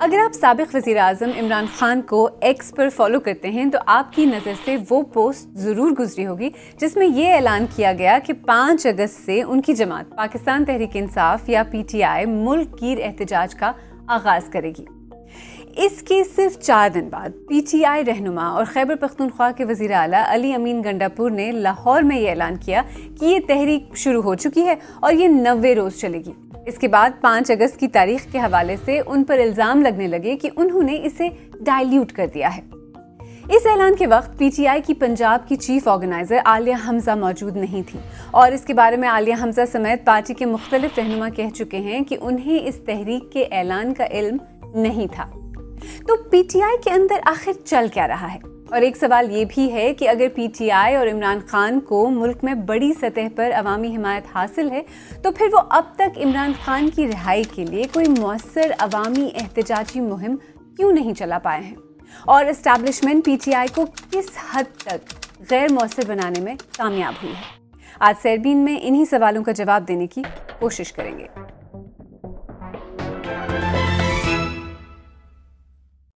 अगर आप साबिक वज़ीर आज़म इमरान खान को एक्स पर फॉलो करते हैं तो आपकी नज़र से वो पोस्ट ज़रूर गुजरी होगी जिसमें ये ऐलान किया गया कि 5 अगस्त से उनकी जमात पाकिस्तान तहरीक इंसाफ या PTI मुल्क गिर एहतजाज का आगाज़ करेगी। इसके सिर्फ 4 दिन बाद PTI रहनुमा और खैबर पख्तूनख्वा के वज़ीर आला अली अमीन गंडापुर ने लाहौर में ये ऐलान किया कि ये तहरीक शुरू हो चुकी है और ये 90 रोज़ चलेगी। इसके बाद 5 अगस्त की तारीख के हवाले से उन पर इल्ज़ाम लगने लगे कि उन्होंने इसे डाइल्यूट कर दिया है। इस ऐलान के वक्त PTI की पंजाब की चीफ ऑर्गेनाइजर आलिया हमजा मौजूद नहीं थी और इसके बारे में आलिया हमजा समेत पार्टी के मुख्तलिफ रहनुमा कह चुके हैं कि उन्हें इस तहरीक के ऐलान का इल्म नहीं था। तो PTI के अंदर आखिर चल क्या रहा है? और एक सवाल ये भी है कि अगर PTI और इमरान खान को मुल्क में बड़ी सतह पर अवामी हिमायत हासिल है तो फिर वो अब तक इमरान खान की रिहाई के लिए कोई मौसर अवामी एहतजाजी मुहिम क्यों नहीं चला पाए हैं? और एस्टैब्लिशमेंट PTI को किस हद तक गैर मौसर बनाने में कामयाब हुई है? आज सरबीन में इन्हीं सवालों का जवाब देने की कोशिश करेंगे।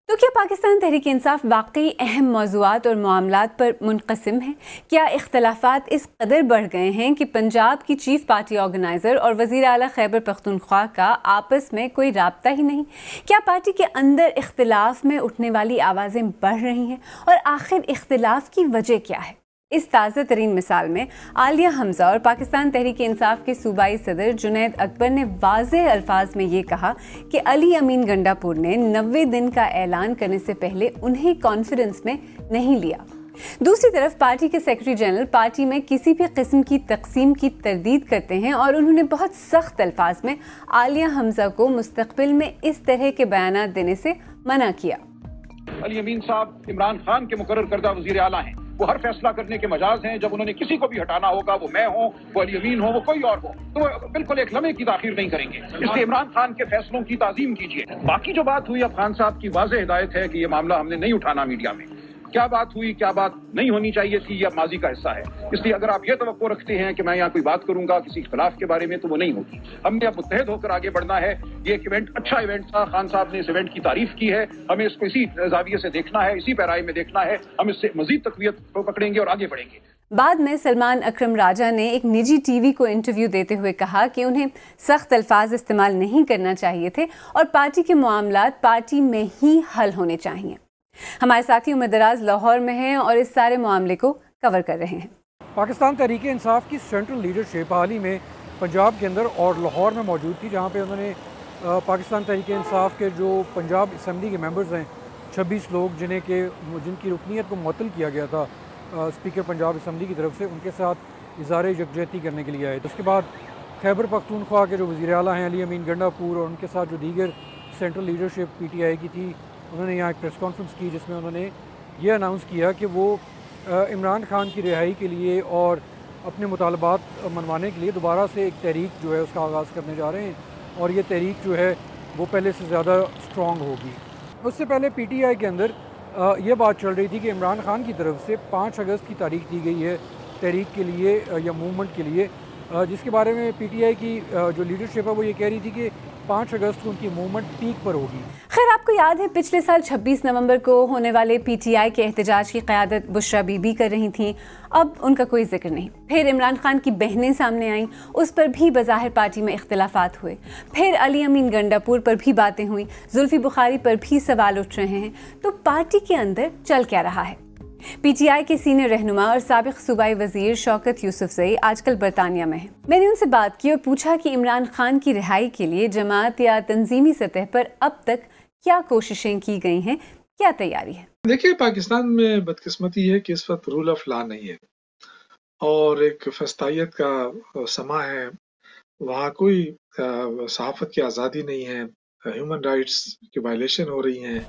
तो क्या पाकिस्तान तहरीक इंसाफ वाकई अहम मौज़ूआत और मामलात पर मुनक़सिम है? क्या इख्तलाफात इस कदर बढ़ गए हैं कि पंजाब की चीफ पार्टी ऑर्गेनाइज़र और वज़ीर आला खैबर पख्तूनख्वा का आपस में कोई राब्ता ही नहीं? क्या पार्टी के अंदर इख्तलाफ में उठने वाली आवाज़ें बढ़ रही हैं? और आखिर इख्तलाफ की वजह क्या है? इस ताज़ा तरीन मिसाल में आलिया हमजा और पाकिस्तान तहरीक इंसाफ के सूबाई सदर जुनैद अकबर ने वाज़ेह अल्फाज में ये कहा कि अली अमीन गंडापुर ने 90 दिन का ऐलान करने से पहले उन्हें कॉन्फ्रेंस में नहीं लिया। दूसरी तरफ पार्टी के सेक्रेटरी जनरल पार्टी में किसी भी किस्म की तकसीम की तरदीद करते हैं और उन्होंने बहुत सख्त अल्फाज में आलिया हमजा को मुस्तकबिल में इस तरह के बयानात देने से मना किया। अली अमीन साहब इमरान खान के मुकर्रर करदा वज़ीर आला हैं। वो हर फैसला करने के मजाज हैं। जब उन्होंने किसी को भी हटाना होगा, वो मैं हूँ, वो अली अमीन हो, वो कोई और हो, तो वो बिल्कुल एक लम्हे की ताखीर नहीं करेंगे। इसलिए इमरान खान के फैसलों की ताज़ीम कीजिए। बाकी जो बात हुई, अब खान साहब की वाज़ेह हिदायत है कि ये मामला हमने नहीं उठाना मीडिया में। क्या बात हुई, क्या बात नहीं होनी चाहिए थी, यह माजी का हिस्सा है। इसलिए अगर आप ये तवक्को रखते हैं कि मैं यहाँ कोई बात करूंगा किसी खिलाफ के बारे में, तो वो नहीं होगी। हमने अब मुत्तहद होकर आगे बढ़ना है। ये एक इवेंट अच्छा इवेंट था। खान साहब ने इस इवेंट की तारीफ की है। हमें इसको इसी जाविये से देखना है, इसी पैराए में देखना है। हम इससे मजीद तक़वियत पकड़ेंगे और आगे बढ़ेंगे। बाद में सलमान अकरम राजा ने एक निजी TV को इंटरव्यू देते हुए कहा कि उन्हें सख्त अल्फाज इस्तेमाल नहीं करना चाहिए थे और पार्टी के मामलात पार्टी में ही हल होने चाहिए। हमारे साथी उमर दराज लाहौर में हैं और इस सारे मामले को कवर कर रहे हैं। पाकिस्तान तहरीक इंसाफ की सेंट्रल लीडरशिप हाल ही में पंजाब के अंदर और लाहौर में मौजूद थी, जहाँ पे उन्होंने पाकिस्तान तहरीक इंसाफ के जो पंजाब असम्बली के मेंबर्स हैं 26 लोग जिनकी रुकनीत को मुअत्तल किया गया था स्पीकर पंजाब असम्बली की तरफ से, उनके साथ इज़हार यकजहती करने के लिए आए। तो उसके बाद खैबर पख्तूनख्वा के जो वज़ीर आला हैं अली अमीन गंडापुर और उनके साथ जो दीगर सेंट्रल लीडरशिप PTI की थी, उन्होंने यहाँ एक प्रेस कॉन्फ्रेंस की जिसमें उन्होंने ये अनाउंस किया कि वो इमरान खान की रिहाई के लिए और अपने मुतालबात मनवाने के लिए दोबारा से एक तहरीक जो है उसका आगाज़ करने जा रहे हैं और ये तहरीक जो है वो पहले से ज़्यादा स्ट्रॉन्ग होगी। उससे पहले PTI के अंदर ये बात चल रही थी कि इमरान खान की तरफ से 5 अगस्त की तारीख दी गई है तहरीक के लिए या मूवमेंट के लिए, जिसके बारे में PTI की जो लीडरशिप है वो ये कह रही थी कि 5 अगस्त को उनकी मूवमेंट पीक पर होगी। खैर, आपको याद है पिछले साल 26 नवंबर को होने वाले PTI के एहतजाज की क़यादत बुशरा बीबी कर रही थीं। अब उनका कोई जिक्र नहीं। फिर इमरान खान की बहनें सामने आईं, उस पर भी बज़ाहिर पार्टी में इख्तिलाफात हुए। फिर अली अमीन गंडापुर पर भी बातें हुई, जुल्फी बुखारी पर भी सवाल उठ रहे हैं। तो पार्टी के अंदर चल क्या रहा है? PTI के सीनियर रहनुमा और साबिक सूबाई वजीर शौकत यूसुफजई आजकल बरतानिया में हैं। मैंने उनसे बात की और पूछा कि इमरान खान की रिहाई के लिए जमात या तंजीमी सतह पर अब तक क्या कोशिशें की गई हैं, क्या तैयारी है? देखिए, पाकिस्तान में बदकिस्मती है कि इस वक्त रूल ऑफ लॉ नहीं है और एक फस्तायत का समा है। वहाँ कोई सहाफत की आज़ादी नहीं है, ह्यूमन राइट्स की वायलेशन हो रही हैं।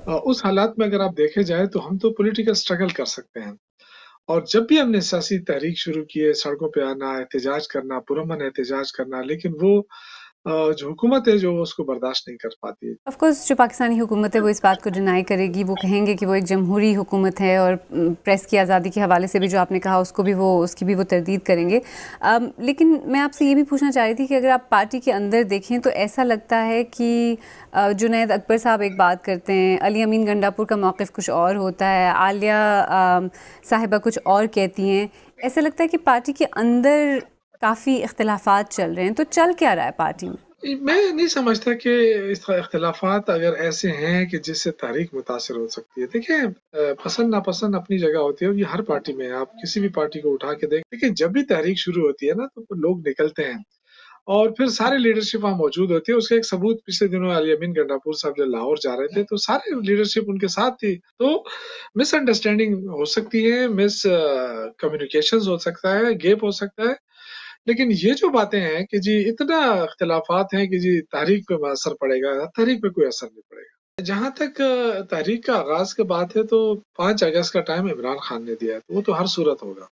उस हालात में अगर आप देखे जाए तो हम तो पॉलिटिकल स्ट्रगल कर सकते हैं और जब भी हमने सियासी तहरीक शुरू की है, सड़कों पे आना, एहतजाज करना, पुरअमन एहतजाज करना, लेकिन वो जो हुकूमत है जो उसको बर्दाश्त नहीं कर पाती है। ऑफ कोर्स जो पाकिस्तानी हुकूमत है वो इस बात को डिनाई करेगी, वो कहेंगे कि वो एक जमहूरी हुकूमत है और प्रेस की आज़ादी के हवाले से भी जो आपने कहा उसकी भी वो तरदीद करेंगे। लेकिन मैं आपसे ये भी पूछना चाह रही थी कि अगर आप पार्टी के अंदर देखें तो ऐसा लगता है कि जुनैद अकबर साहब एक बात करते हैं, अली अमीन गंडापुर का मौक़िफ़ कुछ और होता है, आलिया साहिबा कुछ और कहती हैं। ऐसा लगता है कि पार्टी के अंदर काफ़ी इख्तिलाफ़ात चल रहे हैं, तो चल क्या रहा है पार्टी में? मैं नहीं समझता कि इस इख्तिलाफात अगर ऐसे हैं कि जिससे तारीख मुतासर हो सकती है। देखिए, पसंद नापसंद अपनी जगह होती है और ये हर पार्टी में है। आप किसी भी पार्टी को उठा के देखिए, जब भी तारीख शुरू होती है ना तो लोग निकलते हैं और फिर सारे लीडरशिप वहाँ मौजूद होती है। उसका एक सबूत पिछले दिनों अली अमीन गंडापुर साहब जब लाहौर जा रहे थे तो सारे लीडरशिप उनके साथ थी। तो मिसअंडरस्टैंडिंग हो सकती है, मिस कम्युनिकेशन हो सकता है, गैप हो सकता है, लेकिन ये जो बातें हैं कि जी इतना इख्तिलाफात हैं कि जी तारीख पे असर पड़ेगा, तारीख पे कोई असर नहीं पड़ेगा। जहाँ तक तारीख का आगाज की बात है तो 5 अगस्त का टाइम इमरान खान ने दिया है, तो वो तो हर सूरत होगा।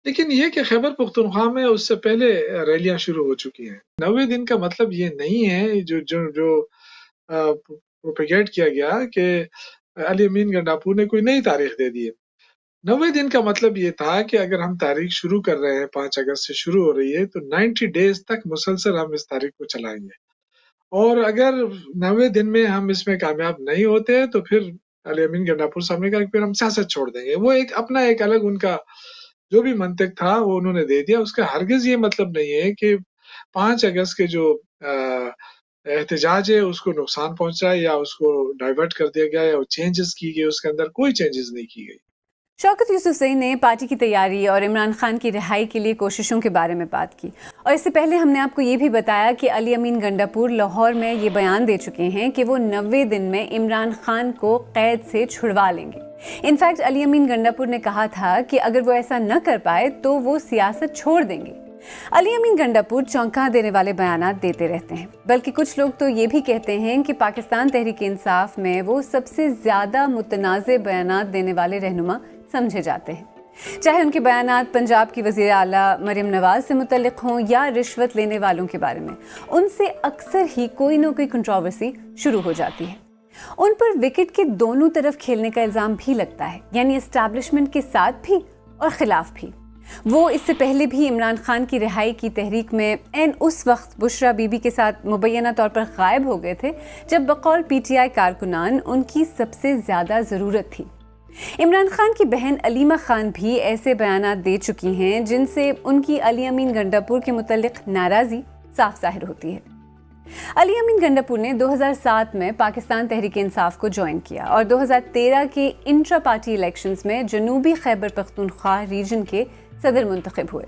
लेकिन ये कि खैबर पख्तूनख्वा में उससे पहले रैलियां शुरू हो चुकी हैं। 90 दिन का मतलब ये नहीं है जो जो जो प्रोपेगेट किया गया कि अली अमीन गंडापुर ने कोई नई तारीख दे दी है। 90 दिन का मतलब ये था कि अगर हम तारीख शुरू कर रहे हैं, 5 अगस्त से शुरू हो रही है, तो 90 डेज तक मुसलसल हम इस तारीख को चलाएंगे और अगर 90 दिन में हम इसमें कामयाब नहीं होते तो फिर अली अमीन गंडापुर साहब ने कहा कि फिर हम सियासत छोड़ देंगे। वो एक अपना एक अलग उनका जो भी मंतक था वो उन्होंने दे दिया। उसका हरगिज ये मतलब नहीं है कि 5 अगस्त के जो एहतजाज है उसको नुकसान पहुंचा या उसको डाइवर्ट कर दिया गया या चेंजेस की गई, उसके अंदर कोई चेंजेस नहीं की गई। शौकत यूसुफज़ई ने पार्टी की तैयारी और इमरान खान की रिहाई के लिए कोशिशों के बारे में बात की और इससे पहले हमने आपको ये भी बताया कि अली अमीन गंडापुर लाहौर में ये बयान दे चुके हैं कि वो 90 दिन में इमरान खान को कैद से छुड़वा लेंगे। इनफैक्ट अली अमीन गंडापुर ने कहा था कि अगर वो ऐसा न कर पाए तो वो सियासत छोड़ देंगे। अली अमीन गंडापुर चौंका देने वाले बयानात देते रहते हैं, बल्कि कुछ लोग तो ये भी कहते हैं कि पाकिस्तान तहरीक इंसाफ में वो सबसे ज़्यादा मुतनाज़े बयानात देने वाले रहनुमा समझे जाते हैं। चाहे उनके बयानात पंजाब की वज़ीर आला मरियम नवाज से मुतल्लिक हों या रिश्वत लेने वालों के बारे में, उनसे अक्सर ही कोई ना कोई कंट्रोवर्सी शुरू हो जाती है। उन पर विकेट के दोनों तरफ खेलने का इल्ज़ाम भी लगता है, यानी एस्टैब्लिशमेंट के साथ भी और ख़िलाफ़ भी। वो इससे पहले भी इमरान खान की रिहाई की तहरीक में एन उस वक्त बुशरा बीबी के साथ मुबैना तौर पर गायब हो गए थे जब बकौल PTI कारकुनान उनकी सबसे ज़्यादा ज़रूरत थी। इमरान खान की बहन अलीमा खान भी ऐसे बयानात दे चुकी हैं जिनसे उनकी अली अमीन गंडापुर के मुतल्लिक नाराज़ी साफ ज़ाहिर होती है। अली अमीन गंडापुर ने 2007 में पाकिस्तान तहरीक इंसाफ को ज्वाइन किया और 2013 के इंट्रा पार्टी इलेक्शंस में जनूबी खैबर पख्तूनख्वा रीजन के सदर मुंतखब हुए।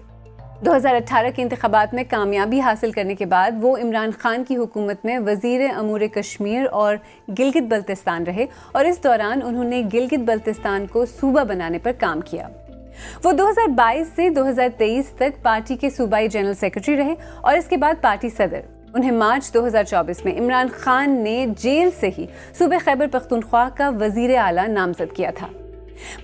2018 के इंतखाबात में कामयाबी हासिल करने के बाद वो इमरान खान की हुकूमत में वज़ीर अमूर कश्मीर और गिलगित बल्तिस्तान रहे और इस दौरान उन्होंने गिलगित बल्तिस्तान को सूबा बनाने पर काम किया। वो 2022 से 2023 तक पार्टी के सूबाई जनरल सेक्रेटरी रहे और इसके बाद पार्टी सदर। उन्हें मार्च 2024 में इमरान खान ने जेल से ही सूबे खैबर पख्तूनख्वा का वज़ीर आला नामजद किया था।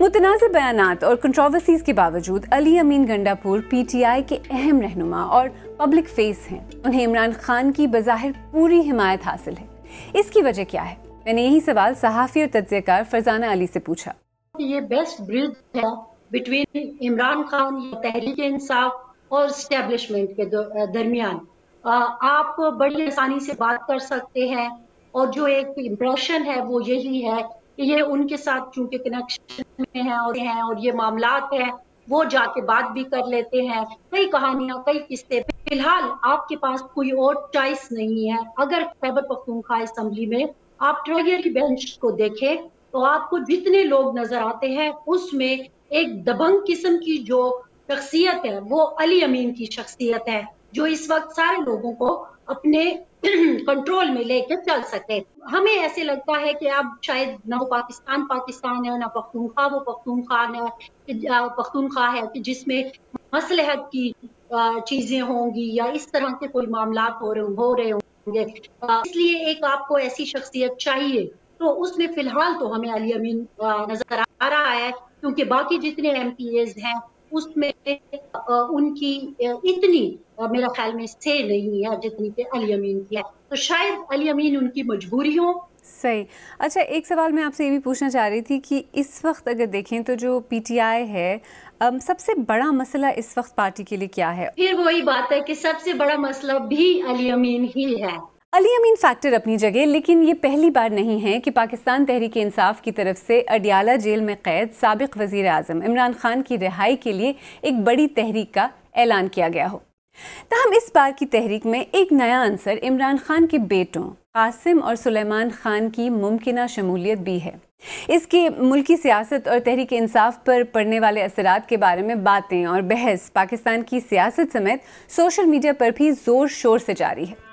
मुतनाज़ बयानात और कंट्रोवर्सीज के बावजूद अली अमीन गंडापुर PTI के अहम रहनुमा और पब्लिक फेस हैं। उन्हें इमरान खान की बज़ाहिर पूरी हिमायत हासिल है। इसकी वजह क्या है? मैंने यही सवाल सहाफ़ी और तज्ज़ियाकार फरजाना अली से पूछा। ये बेस्ट ब्रिज है बिटवीन इमरान खान, तहरीक इंसाफ और एस्टेब्लिशमेंट के दरमियान। आप बड़ी आसानी से बात कर सकते हैं और जो एक इम्प्रेशन है वो यही है कि ये उनके साथ चूंकि कनेक्शन में है और ये मामलात है वो जाके बात भी कर लेते हैं। कई कहानियां, कई किस्से। फिलहाल आपके पास कोई और चॉइस नहीं है। अगर खैबर पख्तूनख्वा असेंबली में आप ट्रायल की बेंच को देखें तो आपको जितने लोग नजर आते हैं उसमें एक दबंग किस्म की जो शख्सियत है वो अली अमीन की शख्सियत है, जो इस वक्त सारे लोगों को अपने कंट्रोल में लेकर चल सके। हमें ऐसे लगता है कि अब शायद ना पाकिस्तान पाकिस्तान है, ना पख्तूनख्वा वो पख्तूनख्वा है कि जिसमें मसलहत की चीजें होंगी या इस तरह के कोई मामलात हो रहे होंगे। इसलिए एक आपको ऐसी शख्सियत चाहिए, तो उसमें फिलहाल तो हमें अली अमीन नजर आ रहा है, क्योंकि बाकी जितने MPAs हैं उसमें उनकी इतनी मेरा ख्याल में से नहीं है जितनी कि अली अमीन की है, तो शायद अली अमीन उनकी मजबूरी हो। सही। अच्छा, एक सवाल मैं आपसे ये भी पूछना चाह रही थी कि इस वक्त अगर देखें तो जो पीटीआई है, सबसे बड़ा मसला इस वक्त पार्टी के लिए क्या है? फिर वही बात है कि सबसे बड़ा मसला भी अली अमीन ही है। अली अमीन फैक्टर अपनी जगह, लेकिन ये पहली बार नहीं है कि पाकिस्तान तहरीक इंसाफ की तरफ से अडियाला जेल में कैद साबिक वजीर आजम इमरान खान की रिहाई के लिए एक बड़ी तहरीक का ऐलान किया गया हो। ताहम इस बार की तहरीक में एक नया अंसर इमरान खान के बेटों कासिम और सुलेमान खान की मुमकिना शमूलियत भी है। इसके मुल्की सियासत और तहरीक इंसाफ पर पड़ने वाले असरात के बारे में बातें और बहस पाकिस्तान की सियासत समेत सोशल मीडिया पर भी जोर शोर से जारी है।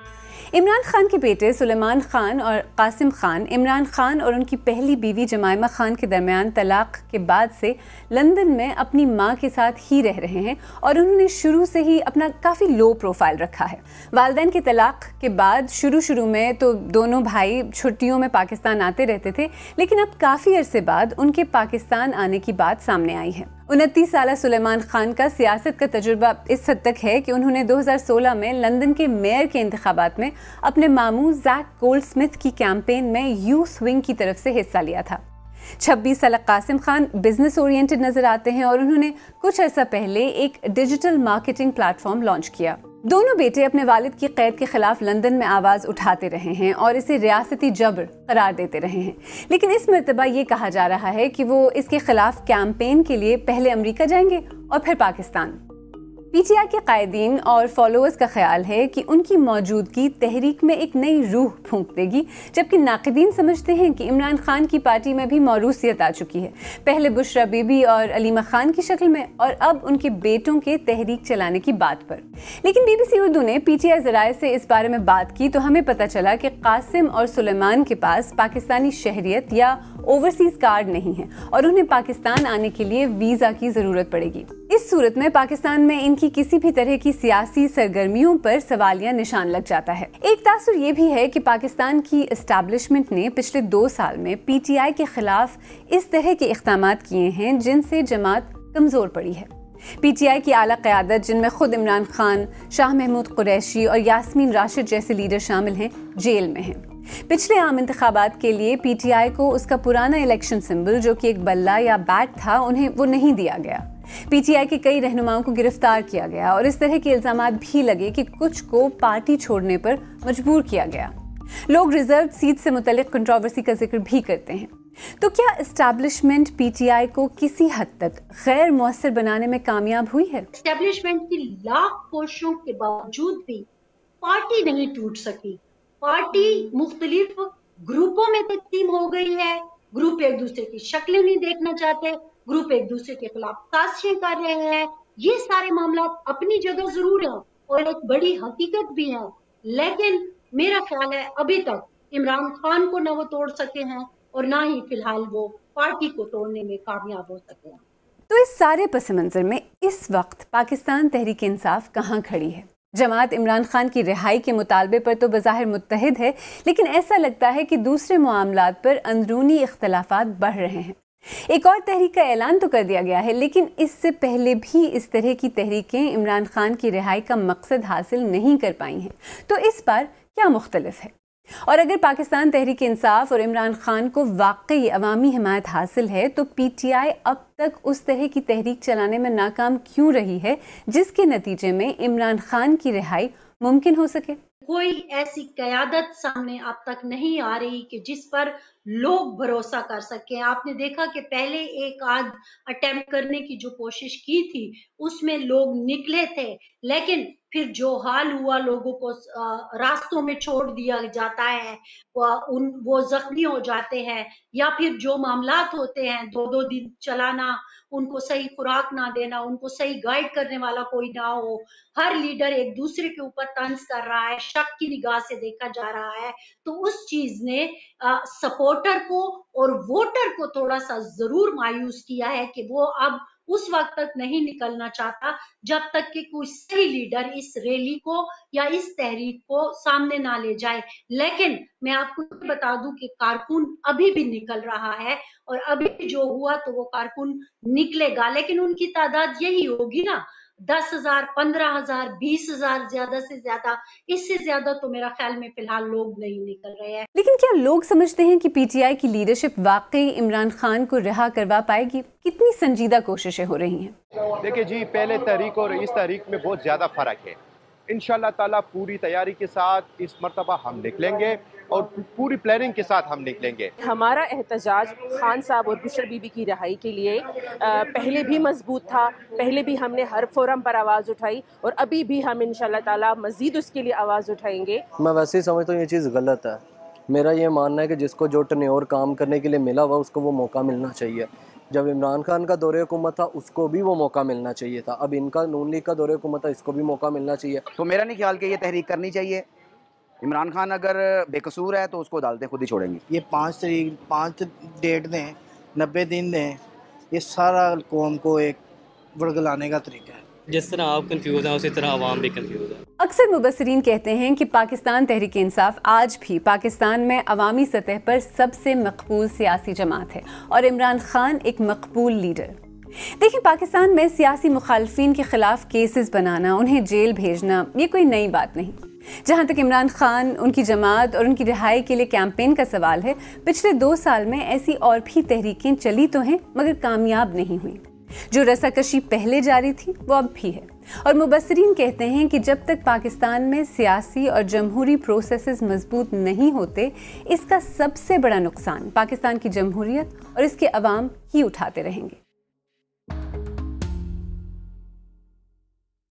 इमरान खान के बेटे सुलेमान खान और कासिम खान इमरान खान और उनकी पहली बीवी जमाइमा खान के दरमियान तलाक के बाद से लंदन में अपनी मां के साथ ही रह रहे हैं और उन्होंने शुरू से ही अपना काफ़ी लो प्रोफाइल रखा है। वालिदैन के तलाक के बाद शुरू में तो दोनों भाई छुट्टियों में पाकिस्तान आते रहते थे, लेकिन अब काफ़ी अरसे बाद उनके पाकिस्तान आने की बात सामने आई है। 29 साल सुलेमान खान का सियासत का तजुर्बा इस हद तक है कि उन्होंने 2016 में लंदन के मेयर के इंतखाबात में अपने मामू जैक गोल्डस्मिथ की कैंपेन में यूथ विंग की तरफ से हिस्सा लिया था। 26 साल कासिम खान बिजनेस ओरिएंटेड नजर आते हैं और उन्होंने कुछ अर्सा पहले एक डिजिटल मार्केटिंग प्लेटफॉर्म लॉन्च किया। दोनों बेटे अपने वालिद की कैद के खिलाफ लंदन में आवाज उठाते रहे हैं और इसे रियासती जबर करार देते रहे हैं, लेकिन इस मर्तबा ये कहा जा रहा है कि वो इसके खिलाफ कैंपेन के लिए पहले अमेरिका जाएंगे और फिर पाकिस्तान। पीटीआई के कायदीन और फॉलोअर्स का ख्याल है कि उनकी मौजूदगी तहरीक में एक नई रूह फूंक देगी, जबकि नाक़िदीन समझते हैं कि इमरान खान की पार्टी में भी मौरूसियत आ चुकी है, पहले बुशरा बीबी और अलीमा खान की शक्ल में और अब उनके बेटों के तहरीक चलाने की बात पर। लेकिन BBC उर्दू ने पीटीआई ज़राए से इस बारे में बात की तो हमें पता चला कि कासिम और सुलेमान के पास पाकिस्तानी शहरियत या ओवरसीज कार्ड नहीं है और उन्हें पाकिस्तान आने के लिए वीज़ा की ज़रूरत पड़ेगी। इस सूरत में पाकिस्तान में इनकी किसी भी तरह की सियासी सरगर्मियों पर सवालिया निशान लग जाता है। एक तासुर ये भी है कि पाकिस्तान की एस्टैब्लिशमेंट ने पिछले 2 साल में पीटीआई के खिलाफ इस तरह के इक़दामात किए हैं जिनसे जमात कमज़ोर पड़ी है। पीटीआई की आला क़यादत, जिनमें खुद इमरान खान, शाह महमूद कुरैशी और यास्मीन राशिद जैसे लीडर शामिल हैं, जेल में हैं। पिछले आम इंतखाबात के लिए पीटीआई को उसका पुराना इलेक्शन सिंबल जो कि एक बल्ला या बैट था, उन्हें वो नहीं दिया गया। पीटीआई के कई रहनुमाओं को गिरफ्तार किया गया और इस तरह के इल्जामात भी लगे कि कुछ को पार्टी छोड़ने पर मजबूर किया गया। लोग रिजर्व सीट से मुतल्लिक कंट्रोवर्सी का जिक्र भी करते हैं। तो क्या एस्टैब्लिशमेंट पीटीआई को किसी हद तक गैर मुअस्सर बनाने में कामयाब हुई है? एस्टैब्लिशमेंट की लाख कोशिशों के बावजूद भी पार्टी नहीं टूट सकी। पार्टी मुख्तलिफ ग्रुपों में तकसीम हो गई है। ग्रुप एक दूसरे की शक्लें नहीं देखना चाहते, ग्रुप एक दूसरे के खिलाफ साजिशें कर रहे हैं। ये सारे मामला अपनी जगह जरूर है और एक बड़ी हकीकत भी है, लेकिन मेरा ख्याल है अभी तक इमरान खान को न वो तोड़ सके हैं और ना ही फिलहाल वो पार्टी को तोड़ने में कामयाब हो सके हैं। तो इस सारे पस मंजर में इस वक्त पाकिस्तान तहरीक इंसाफ कहाँ खड़ी है? जमात इमरान खान की रिहाई के मुतालबे पर तो बज़ाहिर मुत्तहिद है, लेकिन ऐसा लगता है कि दूसरे मामलात पर अंदरूनी इख्तलाफात बढ़ रहे हैं। एक और तहरीक का ऐलान तो कर दिया गया है, लेकिन इससे पहले भी इस तरह की तहरीकें इमरान खान की रिहाई का मकसद हासिल नहीं कर पाई हैं। तो इस बार क्या मुख्तलिफ है? और अगर पाकिस्तान तहरीक इंसाफ और इमरान खान को वाकई अवामी हिमायत हासिल है, तो पीटीआई अब तक उस तरह की तहरीक चलाने में नाकाम क्यों रही है जिसके नतीजे में इमरान खान की रिहाई मुमकिन हो सके? कोई ऐसी क़यादत सामने अब तक नहीं आ रही कि जिस पर लोग भरोसा कर सकें। आपने देखा कि पहले एक आध अटेम्प्ट करने की जो कोशिश की थी उसमें लोग निकले थे, लेकिन फिर जो हाल हुआ, लोगों को रास्तों में छोड़ दिया जाता है, वो जख्मी हो जाते हैं, या फिर जो मामलात होते हैं 2-2 दिन चलाना, उनको सही खुराक ना देना, उनको सही गाइड करने वाला कोई ना हो, हर लीडर एक दूसरे के ऊपर तंज कर रहा है, शक की निगाह से देखा जा रहा है, तो उस चीज ने सपोर्टर को और वोटर को थोड़ा सा जरूर मायूस किया है कि वो अब उस वक्त तक नहीं निकलना चाहता जब तक कि कोई सही लीडर इस रैली को या इस तहरीक को सामने ना ले जाए। लेकिन मैं आपको बता दूं कि कारकुन अभी भी निकल रहा है और अभी जो हुआ तो वो कारकुन निकलेगा, लेकिन उनकी तादाद यही होगी ना, 10,000, 15,000, 20,000 ज्यादा से ज्यादा। इससे ज्यादा तो मेरा ख्याल में फिलहाल लोग नहीं निकल रहे हैं। लेकिन क्या लोग समझते हैं कि पीटीआई की लीडरशिप वाकई इमरान खान को रिहा करवा पाएगी? कितनी संजीदा कोशिशें हो रही हैं? देखिए जी, पहले तहरीक और इस तहरीक में बहुत ज़्यादा फ़र्क है। इंशाल्लाह ताला पूरी तैयारी के साथ इस मरतबा हम निकलेंगे और पूरी प्लानिंग के साथ हम निकलेंगे। हमारा एहतजाज खान साहब और बुशर बीबी की रिहाई के लिए पहले भी मजबूत था, पहले भी हमने हर फोरम पर आवाज़ उठाई और अभी भी हम इंशाल्लाह ताला मज़ीद उसके लिए आवाज़ उठाएंगे। मैं वैसे ही समझता हूँ ये चीज़ गलत है। मेरा ये मानना है कि जिसको जो टर्नओवर काम करने के लिए मिला हुआ उसको वो मौका मिलना चाहिए। जब इमरान खान का दौरे हुकूमत था उसको भी वो मौका मिलना चाहिए था, अब इनका नून लीग का दौरे हुकूमत था, इसको भी मौका मिलना चाहिए। तो मेरा नहीं ख्याल कि ये तहरीक करनी चाहिए। इमरान खान अगर बेकसूर है तो उसको अदालतें खुद ही छोड़ेंगी। ये 5 डेट दें, 90 दिन दें, ये सारा कौम को एक वर्गलाने का तरीका है। जिस तरह आप कंफ्यूज हैं उसी तरह आवाम भी कंफ्यूज है। अक्सर मुबस्सिरीन कहते हैं कि पाकिस्तान तहरीक इंसाफ आज भी पाकिस्तान में अवामी सतह पर सबसे मकबूल सियासी जमात है और इमरान खान एक मकबूल लीडर। देखिए, पाकिस्तान में सियासी मुखालफिन के खिलाफ केसेस बनाना, उन्हें जेल भेजना, ये कोई नई बात नहीं। जहाँ तक इमरान खान, उनकी जमात और उनकी रिहाई के लिए कैंपेन का सवाल है, पिछले 2 साल में ऐसी और भी तहरीकें चली तो हैं मगर कामयाब नहीं हुई। जो रसाकशी पहले जारी थी वो अब भी है और मुबस्सिरीन कहते हैं कि जब तक पाकिस्तान में सियासी और जमहूरी प्रोसेसेस मजबूत नहीं होते, इसका सबसे बड़ा नुकसान पाकिस्तान की जमहूरियत और इसके अवाम ही उठाते रहेंगे।